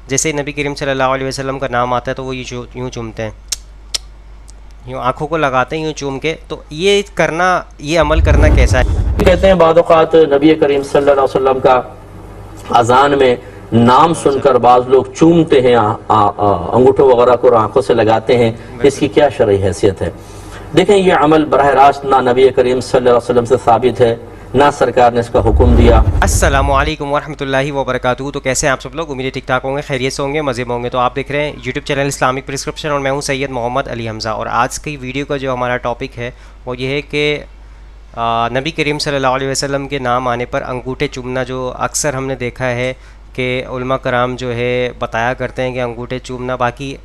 جیسے نبی کریم صلی اللہ علیہ وسلم کا نام آتا ہے تو وہ یوں چومتے ہیں، یوں آنکھوں کو لگاتے ہیں یوں چوم کے. تو یہ عمل کرنا کیسا ہے؟ کہتے ہیں بعض اوقات نبی کریم صلی اللہ علیہ وسلم کا اذان میں نام سن کر بعض لوگ چومتے ہیں، انگوٹھوں وغیرہ کو آنکھوں سے لگاتے ہیں، اس کی کیا شرعی حیثیت ہے؟ دیکھیں یہ عمل براہ راست نہ نبی کریم صلی اللہ علیہ وسلم سے ثابت ہے، نہ سرکار نے اس کا حکم دیا. السلام علیکم ورحمۃ اللہ وبرکاتہ. تو کیسے ہیں آپ سب لوگ؟ امید ٹھیک ٹھاک ہوں گے، خیریت سے ہوں گے، مزے میں ہوں گے. تو آپ دیکھ رہے ہیں یوٹیوب چینل اسلامک پرسکرپشن اور میں ہوں سید محمد علی حمزہ. اور آج کی ویڈیو کا جو ہمارا ٹاپک ہے وہ یہ ہے کہ نبی کریم صلی اللہ علیہ وسلم کے نام آنے پر انگوٹھے چومنا، جو اکثر ہم نے دیکھا ہے کہ علماء کرام جو ہے بتایا کرتے ہیں کہ انگوٹھے چومنا، باقی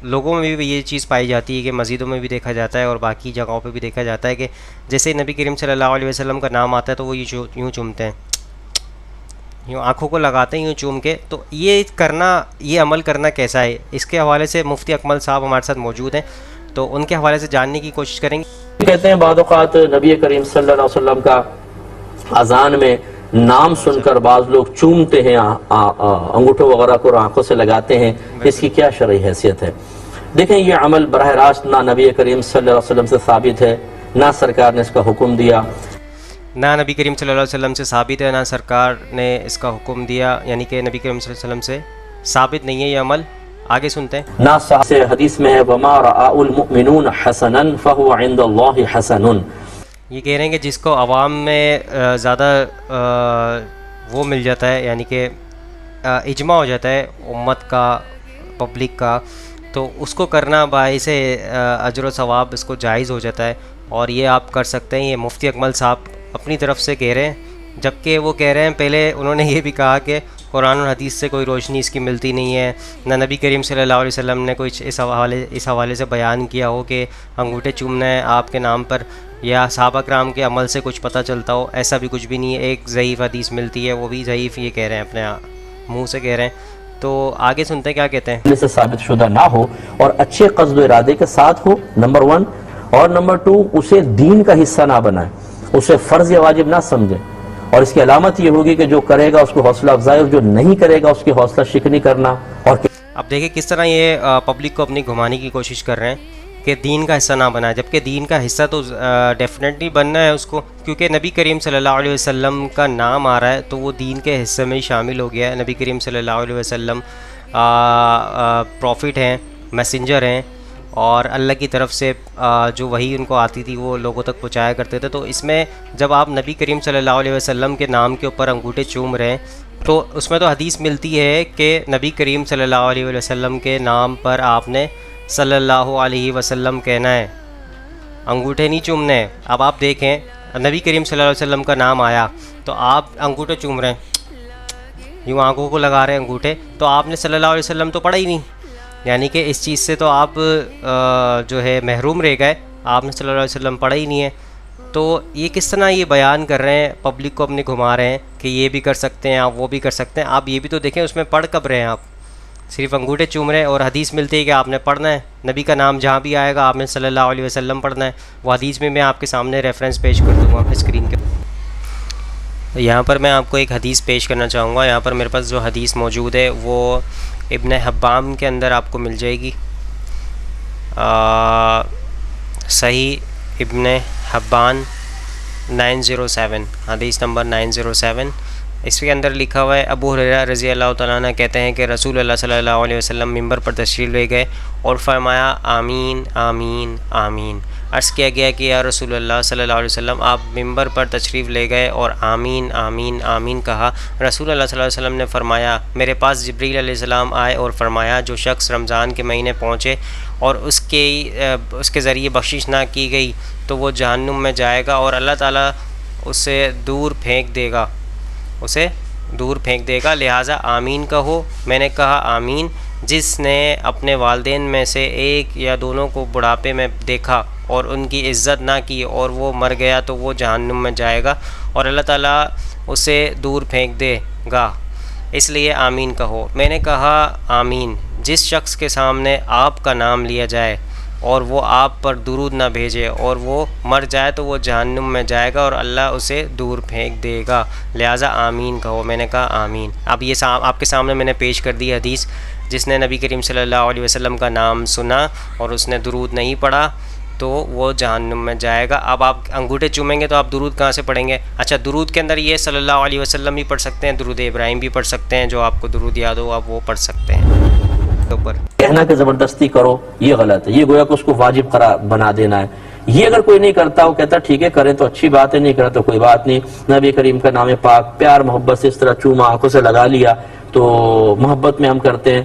لوگوں میں بھی یہ چیز پائی جاتی ہے کہ مسجدوں میں بھی دیکھا جاتا ہے اور باقی جگہوں پہ بھی دیکھا جاتا ہے کہ جیسے نبی کریم صلی اللہ علیہ وسلم کا نام آتا ہے تو وہ یوں چومتے ہیں، یوں آنکھوں کو لگاتے ہیں یوں چوم کے. تو یہ عمل کرنا کیسا ہے؟ اس کے حوالے سے مفتی اکمل صاحب ہمارے ساتھ موجود ہیں، تو ان کے حوالے سے جاننے کی کوشش کریں گے. کہتے ہیں بعض اوقات نبی کریم صلی اللہ علیہ وسلم کا اذان میں نام سن کر بعض لوگ چومتے ہیں، انگوٹھوں وغیرہ کو آنکھوں سے لگاتے ہیں، اس کی کیا شرعی حیثیت ہے؟ دیکھیں یہ عمل براہ راست نہ نبی کریم صلی اللہ علیہ وسلم سے ثابت ہے، نہ سرکار نے اس کا حکم دیا. نہ نبی کریم صلی اللہ علیہ وسلم سے ثابت ہے، نہ سرکار نے اس کا حکم دیا، یعنی کہ نبی کریم صلی اللہ علیہ وسلم سے ثابت نہیں ہے یہ عمل. آگے سنتے ہیں. نہ صحیح سے حدیث میں ہے وَمَا رَآهُ الْمُؤْمِنُونَ حَسَنًا فَهُوَ عِنْدَ اللَّهِ حَسَنٌ. یہ کہہ رہے ہیں کہ جس کو عوام میں زیادہ وہ مل جاتا ہے، یعنی کہ اجماع ہو جاتا ہے امت کا، پبلک کا، تو اس کو کرنا باعث اجر و ثواب اس کو جائز ہو جاتا ہے. اور یہ آپ کر سکتے ہیں. یہ مفتی اکمل صاحب اپنی طرف سے کہہ رہے ہیں، جبکہ وہ کہہ رہے ہیں پہلے انہوں نے یہ بھی کہا کہ قرآن اور حدیث سے کوئی روشنی اس کی ملتی نہیں ہے، نہ نبی کریم صلی اللہ علیہ وسلم نے کوئی اس حوالے سے بیان کیا ہو کہ انگوٹھے چومنا ہے آپ کے نام پر، یا صحابہ کرام کے عمل سے کچھ پتہ چلتا ہو. ایسا بھی کچھ بھی نہیں ہے. ایک ضعیف حدیث ملتی ہے، وہ بھی ضعیف یہ کہہ رہے ہیں، اپنے منہ سے کہہ رہے ہیں. تو آگے سنتے ہیں کیا کہتے ہیں. سے ثابت شدہ نہ ہو اور اچھے قصد و ارادے کے ساتھ ہو، نمبر 1، اور نمبر 2 اسے دین کا حصہ نہ بنائے، اسے فرض یا واجب نہ سمجھے. اور اس کی علامت یہ ہوگی کہ جو کرے گا اس کو حوصلہ افزائی، اور جو نہیں کرے گا اس کی حوصلہ شکنی کرنا. اور اب دیکھیں کس طرح یہ پبلک کو اپنی گھمانے کی کوشش کر رہے ہیں کہ دین کا حصہ نہ بنائے، جبکہ دین کا حصہ تو ڈیفینیٹلی بننا ہے اس کو، کیونکہ نبی کریم صلی اللہ علیہ وسلم کا نام آ رہا ہے تو وہ دین کے حصے میں ہی شامل ہو گیا ہے. نبی کریم صلی اللہ علیہ وسلم پروفٹ ہیں، میسنجر ہیں، اور اللہ کی طرف سے جو وحی ان کو آتی تھی وہ لوگوں تک پہنچایا کرتے تھے. تو اس میں جب آپ نبی کریم صلی اللہ علیہ وسلم کے نام کے اوپر انگوٹھے چوم رہے ہیں تو اس میں تو حدیث ملتی ہے کہ نبی کریم صلی اللہ علیہ وسلم کے نام پر آپ نے صلی اللہ علیہ وسلم کہنا ہے، انگوٹھے نہیں چومنے ہیں. اب آپ دیکھیں نبی کریم صلی اللہ علیہ وسلم کا نام آیا تو آپ انگوٹھے چوم رہے ہیں، یوں آنکھوں کو لگا رہے ہیں انگوٹھے، تو آپ نے صلی اللہ علیہ وسلم تو پڑھا ہی نہیں، یعنی کہ اس چیز سے تو آپ جو ہے محروم رہ گئے، آپ نے صلی اللہ علیہ وسلم پڑھا ہی نہیں ہے. تو یہ کس طرح یہ بیان کر رہے ہیں، پبلک کو اپنے گھما رہے ہیں کہ یہ بھی کر سکتے ہیں آپ، وہ بھی کر سکتے ہیں. آپ یہ بھی تو دیکھیں اس میں پڑھ کب رہے ہیں، آپ صرف انگوٹھے چوم رہے ہیں. اور حدیث ملتی ہے کہ آپ نے پڑھنا ہے، نبی کا نام جہاں بھی آئے گا آپ نے صلی اللہ علیہ وسلم پڑھنا ہے. وہ حدیث میں آپ کے سامنے ریفرنس پیش کر دوں گا اسکرین کے. یہاں پر میں آپ کو ایک حدیث پیش کرنا چاہوں گا. یہاں پر میرے پاس جو حدیث موجود ہے وہ ابن حبان کے اندر آپ کو مل جائے گی، صحیح ابن حبان 907، حدیث نمبر 907. اس کے اندر لکھا ہوا ہے ابو ہریرہ رضی اللہ تعالیٰ عنہ کہتے ہیں کہ رسول اللہ صلی اللہ علیہ وسلم ممبر پر تشریف لے گئے اور فرمایا آمین آمین آمین. عرض کیا گیا کہ یا رسول اللہ صلی اللہ علیہ وسلم آپ ممبر پر تشریف لے گئے اور آمین آمین آمین کہا. رسول اللہ صلی اللہ علیہ وسلم نے فرمایا میرے پاس جبریل علیہ السلام آئے اور فرمایا جو شخص رمضان کے مہینے پہنچے اور اس کے ذریعے بخشش نہ کی گئی تو وہ جہنم میں جائے گا اور اللہ تعالیٰ اسے دور پھینک دے گا، لہٰذا آمین کہو. میں نے کہا آمین. جس نے اپنے والدین میں سے ایک یا دونوں کو بڑھاپے میں دیکھا اور ان کی عزت نہ کی اور وہ مر گیا تو وہ جہنم میں جائے گا اور اللہ تعالیٰ اسے دور پھینک دے گا، اس لیے آمین کہو. میں نے کہا آمین. جس شخص کے سامنے آپ کا نام لیا جائے اور وہ آپ پر درود نہ بھیجے اور وہ مر جائے تو وہ جہنم میں جائے گا اور اللہ اسے دور پھینک دے گا، لہٰذا آمین کہو۔ میں نے کہا آمین۔ اب یہ آپ کے سامنے میں نے پیش کر دی حدیث، جس نے نبی کریم صلی اللہ علیہ وسلم کا نام سنا اور اس نے درود نہیں پڑھا تو وہ جہنم میں جائے گا۔ اب آپ انگوٹھے چومیں گے تو آپ درود کہاں سے پڑھیں گے؟ اچھا، درود کے اندر یہ صلی اللہ علیہ وسلم بھی پڑھ سکتے ہیں، درود ابراہیم بھی پڑھ سکتے ہیں، جو آپ کو درود یاد ہو آپ وہ پڑھ سکتے ہیں اوپر۔ کہنا کہ زبردستی کرو یہ غلط ہے، یہ گویا کہ اس کو واجب قرار بنا دینا ہے۔ یہ اگر کوئی نہیں کرتا، وہ کہتا ٹھیک ہے کریں تو اچھی بات ہے، نہیں کرا تو کوئی بات نہیں۔ نبی کریم کا نام پاک پیار محبت سے اس طرح چوما، آنکھوں سے لگا لیا تو محبت میں ہم کرتے ہیں۔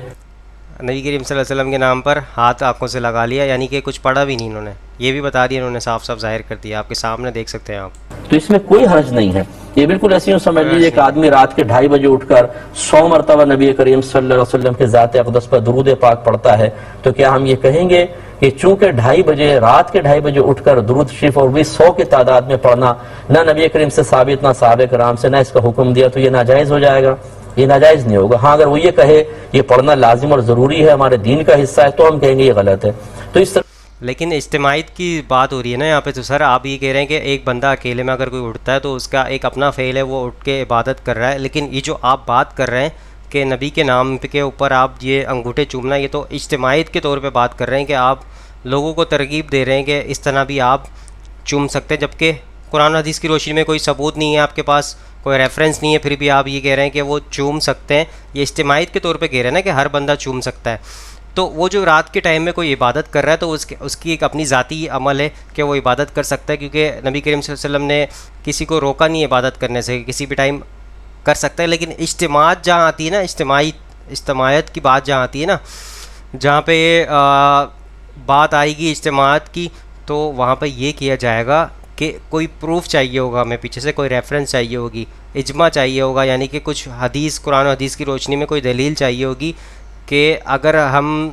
نبی کریم صلی اللہ علیہ وسلم کے نام پر ہاتھ آنکھوں سے لگا لیا، یعنی کہ کچھ پڑھا بھی نہیں انہوں نے، یہ بھی بتا دیا انہوں نے، صاف صاف ظاہر کر دیا، آپ کے سامنے دیکھ سکتے ہیں آپ۔ تو اس میں کوئی حرج نہیں ہے۔ یہ بالکل ایسی ہوں سمجھ لیجیے کہ آدمی رات کے 2:30 بجے اٹھ کر 100 مرتبہ نبی کریم صلی اللہ علیہ وسلم کے ذات اقدس پر درود پاک پڑھتا ہے، تو کیا ہم یہ کہیں گے کہ چونکہ 2:30 بجے رات کے 2:30 بجے اٹھ کر درود شریف اور بھی 100 کی تعداد میں پڑھنا نہ نبی کریم سے ثابت نہ صحابہ کرام سے نہ اس کا حکم دیا، تو یہ ناجائز ہو جائے گا؟ یہ ناجائز نہیں ہوگا۔ ہاں اگر وہ یہ کہے یہ پڑھنا لازم اور ضروری ہے، ہمارے دین کا حصہ ہے، تو ہم کہیں گے یہ غلط ہے۔ تو اس طرح لیکن اجتماعیت کی بات ہو رہی ہے نا یہاں پہ، تو سر آپ یہ کہہ رہے ہیں کہ ایک بندہ اکیلے میں اگر کوئی اٹھتا ہے تو اس کا ایک اپنا فعل ہے، وہ اٹھ کے عبادت کر رہا ہے، لیکن یہ جو آپ بات کر رہے ہیں کہ نبی کے نام کے اوپر آپ یہ انگوٹھے چومنا، یہ تو اجتماعیت کے طور پہ بات کر رہے ہیں کہ آپ لوگوں کو ترغیب دے رہے ہیں کہ اس طرح بھی آپ چوم سکتے ہیں، جبکہ قرآن و حدیث کی روشنی میں کوئی ثبوت نہیں ہے آپ کے پاس، کوئی ریفرنس نہیں ہے، پھر بھی آپ یہ کہہ رہے ہیں کہ وہ چوم سکتے ہیں۔ یہ اجتماعیت کے طور پہ کہہ رہے ہیں نا کہ ہر بندہ چوم سکتا ہے، تو وہ جو رات کے ٹائم میں کوئی عبادت کر رہا ہے تو اس کی ایک اپنی ذاتی عمل ہے کہ وہ عبادت کر سکتا ہے، کیونکہ نبی کریم صلی اللہ علیہ وسلم نے کسی کو روکا نہیں عبادت کرنے سے، کسی بھی ٹائم کر سکتا ہے۔ لیکن اجتماعت جہاں آتی ہے نا، اجتماعیت کی بات جہاں آتی ہے نا، جہاں پہ بات آئے گی اجتماعات کی، تو وہاں پہ یہ کیا جائے گا کہ کوئی پروف چاہیے ہوگا، ہمیں پیچھے سے کوئی ریفرنس چاہیے ہوگی، اجماع چاہیے ہوگا، یعنی کہ کچھ حدیث، قرآن و حدیث کی روشنی میں کوئی دلیل چاہیے ہوگی کہ اگر ہم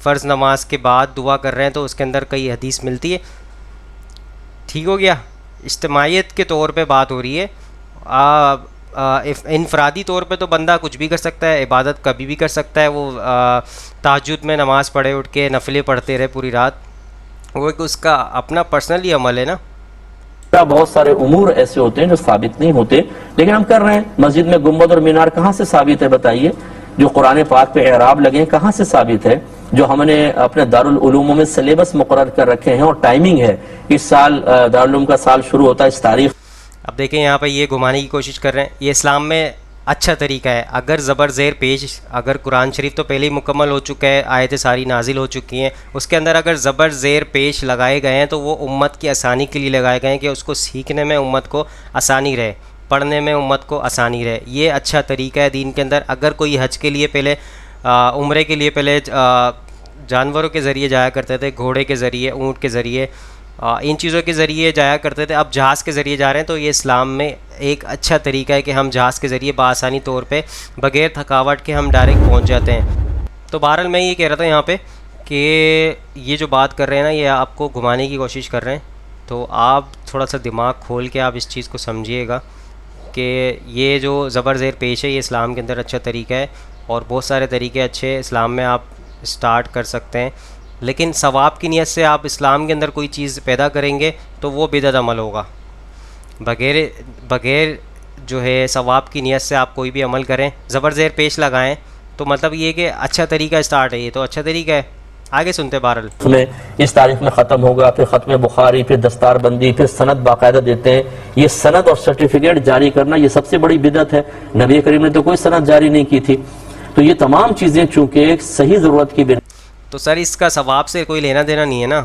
فرض نماز کے بعد دعا کر رہے ہیں تو اس کے اندر کئی حدیث ملتی ہے۔ ٹھیک ہو گیا؟ اجتماعیت کے طور پہ بات ہو رہی ہے۔ انفرادی طور پہ تو بندہ کچھ بھی کر سکتا ہے، عبادت کبھی بھی کر سکتا ہے، وہ تہجد میں نماز پڑھے، اٹھ کے نفلیں پڑھتے رہے پوری رات، وہ ایک اس کا اپنا پرسنلی عمل ہے نا۔ بہت سارے امور ایسے ہوتے ہیں جو ثابت نہیں ہوتے لیکن ہم کر رہے ہیں۔ مسجد میں گنبد اور مینار کہاں سے ثابت ہے بتائیے؟ جو قرآن پاک پہ اعراب لگے ہیں کہاں سے ثابت ہے؟ جو ہم نے اپنے دارالعلوم میں سلیبس مقرر کر رکھے ہیں اور ٹائمنگ ہے، اس سال دارالعلوم کا سال شروع ہوتا ہے اس تاریخ۔ اب دیکھیں یہاں پہ یہ گھمانے کی کوشش کر رہے ہیں، یہ اسلام میں اچھا طریقہ ہے۔ اگر زبر زیر پیش، اگر قرآن شریف تو پہلے ہی مکمل ہو چکا ہے، آیتیں ساری نازل ہو چکی ہیں، اس کے اندر اگر زبر زیر پیش لگائے گئے ہیں تو وہ امت کی آسانی کے لیے لگائے گئے ہیں کہ اس کو سیکھنے میں امت کو آسانی رہے، پڑھنے میں امت کو آسانی رہے۔ یہ اچھا طریقہ ہے دین کے اندر۔ اگر کوئی حج کے لیے پہلے عمرے کے لیے پہلے جانوروں کے ذریعے جایا کرتے تھے، گھوڑے کے ذریعے، اونٹ کے ذریعے، ان چیزوں کے ذریعے جایا کرتے تھے، اب جہاز کے ذریعے جا رہے ہیں، تو یہ اسلام میں ایک اچھا طریقہ ہے کہ ہم جہاز کے ذریعے بآسانی طور پہ بغیر تھکاوٹ کے ہم ڈائریکٹ پہنچ جاتے ہیں۔ تو بہرحال میں یہ کہہ رہا تھا یہاں پہ کہ یہ جو بات کر رہے ہیں نا، یہ آپ کو گھمانے کی کوشش کر رہے ہیں، تو آپ تھوڑا سا دماغ کھول کے آپ اس چیز کو سمجھیے گا کہ یہ جو زبر زیر پیش ہے یہ اسلام کے اندر اچھا طریقہ ہے، اور بہت سارے طریقے اچھے اسلام میں آپ اسٹارٹ کر سکتے ہیں، لیکن ثواب کی نیت سے آپ اسلام کے اندر کوئی چیز پیدا کریں گے تو وہ بدعت عمل ہوگا۔ بغیر جو ہے ثواب کی نیت سے آپ کوئی بھی عمل کریں، زبر زیر پیش لگائیں، تو مطلب یہ کہ اچھا طریقہ اسٹارٹ ہے، یہ تو اچھا طریقہ ہے۔ آگے سنتے بہرحال۔ اس تاریخ میں ختم ہوگا، پھر ختم بخاری، پھر دستار بندی، پھر سند باقاعدہ دیتے ہیں۔ یہ سند اور سرٹیفکیٹ جاری کرنا یہ سب سے بڑی بدعت ہے۔ نبی کریم نے تو کوئی سند جاری نہیں کی تھی۔ تو یہ تمام چیزیں چونکہ ایک صحیح ضرورت کی بنا، تو سر اس کا ثواب سے کوئی لینا دینا نہیں ہے نا۔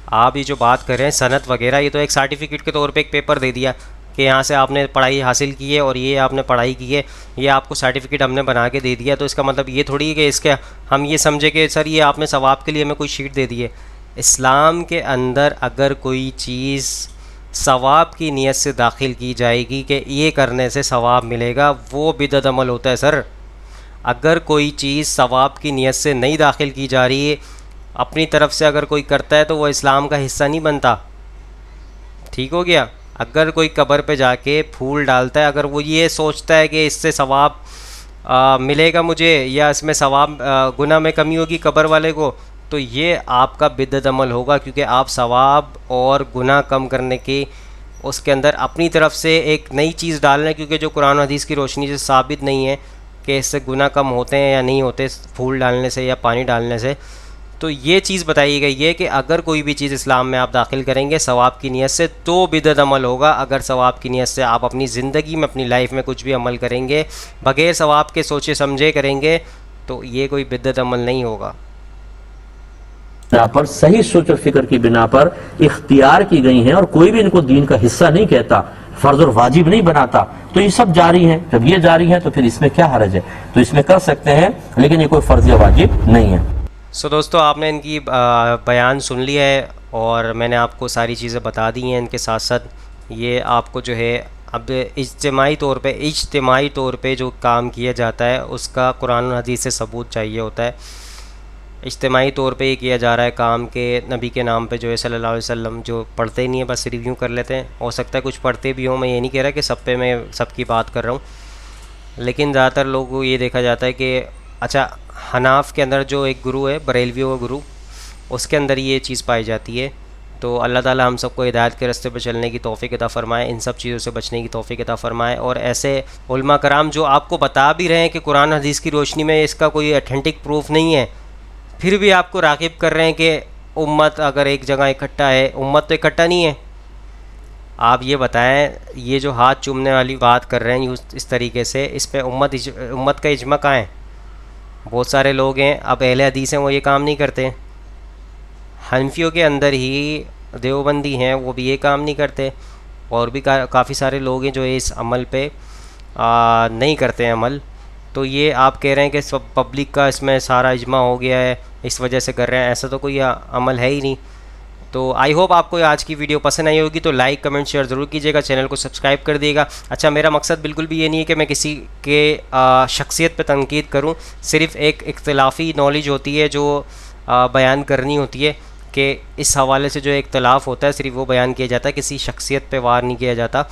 آپ یہ جو بات کر رہے ہیں صنعت وغیرہ، یہ تو ایک سرٹیفکیٹ کے طور پہ ایک پیپر دے دیا کہ یہاں سے آپ نے پڑھائی حاصل کی ہے اور یہ آپ نے پڑھائی کی ہے، یہ آپ کو سرٹیفکیٹ ہم نے بنا کے دے دیا، تو اس کا مطلب یہ تھوڑی ہے کہ اس کے ہم یہ سمجھے کہ سر یہ آپ نے ثواب کے لیے ہمیں کوئی شیٹ دے دی ہے۔ اسلام کے اندر اگر کوئی چیز ثواب کی نیت سے داخل کی جائے گی کہ یہ کرنے سے ثواب ملے گا، وہ بدعت عمل ہوتا ہے سر۔ اگر کوئی چیز ثواب کی نیت سے نہیں داخل کی جا رہی ہے، اپنی طرف سے اگر کوئی کرتا ہے تو وہ اسلام کا حصہ نہیں بنتا۔ ٹھیک ہو گیا؟ اگر کوئی قبر پہ جا کے پھول ڈالتا ہے، اگر وہ یہ سوچتا ہے کہ اس سے ثواب ملے گا مجھے، یا اس میں ثواب گناہ میں کمی ہوگی قبر والے کو، تو یہ آپ کا بدعت عمل ہوگا، کیونکہ آپ ثواب اور گناہ کم کرنے کی اس کے اندر اپنی طرف سے ایک نئی چیز ڈال رہے ہیں، کیونکہ جو قرآن و حدیث کی روشنی سے ثابت نہیں ہے کہ اس سے گناہ کم ہوتے ہیں یا نہیں ہوتے پھول ڈالنے سے یا پانی ڈالنے سے. تو یہ چیز بتائی گئی ہے کہ اگر کوئی بھی چیز اسلام میں آپ داخل کریں گے ثواب کی نیت سے تو بدعت عمل ہوگا. اگر ثواب کی نیت سے آپ اپنی زندگی میں اپنی لائف میں کچھ بھی عمل کریں گے بغیر ثواب کے سوچے سمجھے کریں گے تو یہ کوئی بدعت عمل نہیں ہوگا. بنا پر صحیح سوچ اور فکر کی بنا پر اختیار کی گئی ہیں، اور کوئی بھی ان کو دین کا حصہ نہیں کہتا، فرض اور واجب نہیں بناتا. تو یہ سب جاری ہیں. جب یہ جاری ہے تو پھر اس میں کیا حرج ہے؟ تو اس میں کر سکتے ہیں، لیکن یہ کوئی فرض یا واجب نہیں ہے. دوستو آپ نے ان کی بیان سن لیا ہے اور میں نے آپ کو ساری چیزیں بتا دی ہیں. ان کے ساتھ ساتھ یہ آپ کو جو ہے اب اجتماعی طور پہ جو کام کیا جاتا ہے اس کا قرآن و حدیث سے ثبوت چاہیے ہوتا ہے. اجتماعی طور پہ یہ کیا جا رہا ہے کام کہ نبی کے نام پہ جو ہے صلی اللہ علیہ وسلم جو پڑھتے ہی نہیں ہیں، بس ریویو کر لیتے ہیں. ہو سکتا ہے کچھ پڑھتے بھی ہوں، میں یہ نہیں کہہ رہا کہ سب پہ میں سب کی بات کر رہا ہوں، لیکن زیادہ تر لوگوں کو یہ دیکھا جاتا ہے کہ اچھا حناف کے اندر جو ایک گروہ ہے بریلویوں کا گروہ، اس کے اندر یہ چیز پائی جاتی ہے. تو اللہ تعالی ہم سب کو ہدایت کے راستے پہ چلنے کی توفیق عطا فرمائے، ان سب چیزوں سے بچنے کی توفیق عطا فرمائے. اور ایسے علماء کرام جو آپ کو بتا بھی رہے ہیں کہ قرآن حدیث کی روشنی میں اس کا کوئی اتھینٹک پروف نہیں ہے، پھر بھی آپ کو راغب کر رہے ہیں کہ امت اگر ایک جگہ اکٹھا ہے، امت تو اکٹھا نہیں ہے. آپ یہ بتائیں یہ جو ہاتھ چومنے والی بات کر رہے ہیں اس طریقے سے، اس پہ امت کا اجماع کہاں ہے؟ بہت سارے لوگ ہیں اب اہل حدیث ہیں وہ یہ کام نہیں کرتے. حنفیوں کے اندر ہی دیوبندی ہیں وہ بھی یہ کام نہیں کرتے، اور بھی کافی سارے لوگ ہیں جو اس عمل پہ نہیں کرتے ہیں عمل. تو یہ آپ کہہ رہے ہیں کہ سب پبلک کا اس میں سارا اجماع ہو گیا ہے اس وجہ سے کر رہے ہیں، ایسا تو کوئی عمل ہے ہی نہیں. تو آئی ہوپ آپ کو آج کی ویڈیو پسند آئی ہوگی، تو لائک کمنٹ شیئر ضرور کیجیے گا، چینل کو سبسکرائب کر دیے گا. اچھا میرا مقصد بالکل بھی یہ نہیں ہے کہ میں کسی کے شخصیت پہ تنقید کروں، صرف ایک اختلافی نالج ہوتی ہے جو بیان کرنی ہوتی ہے کہ اس حوالے سے جو اختلاف ہوتا ہے صرف وہ بیان کیا جاتا ہے، کسی شخصیت پہ وار نہیں کیا جاتا.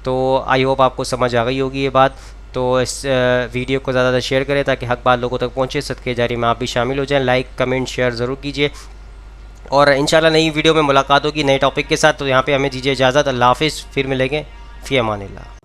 تو آئی ہوپ آپ کو سمجھ آ گئی ہوگی یہ بات. تو اس ویڈیو کو زیادہ شیئر کریں تاکہ حق بات لوگوں تک پہنچے، صدقے جاری میں آپ بھی شامل ہو جائیں. لائک کمنٹ شیئر ضرور کیجیے، اور انشاءاللہ نئی ویڈیو میں ملاقات ہوگی نئے ٹاپک کے ساتھ. تو یہاں پہ ہمیں دیجیے اجازت. اللہ حافظ، پھر ملیں گے. فی امان اللہ.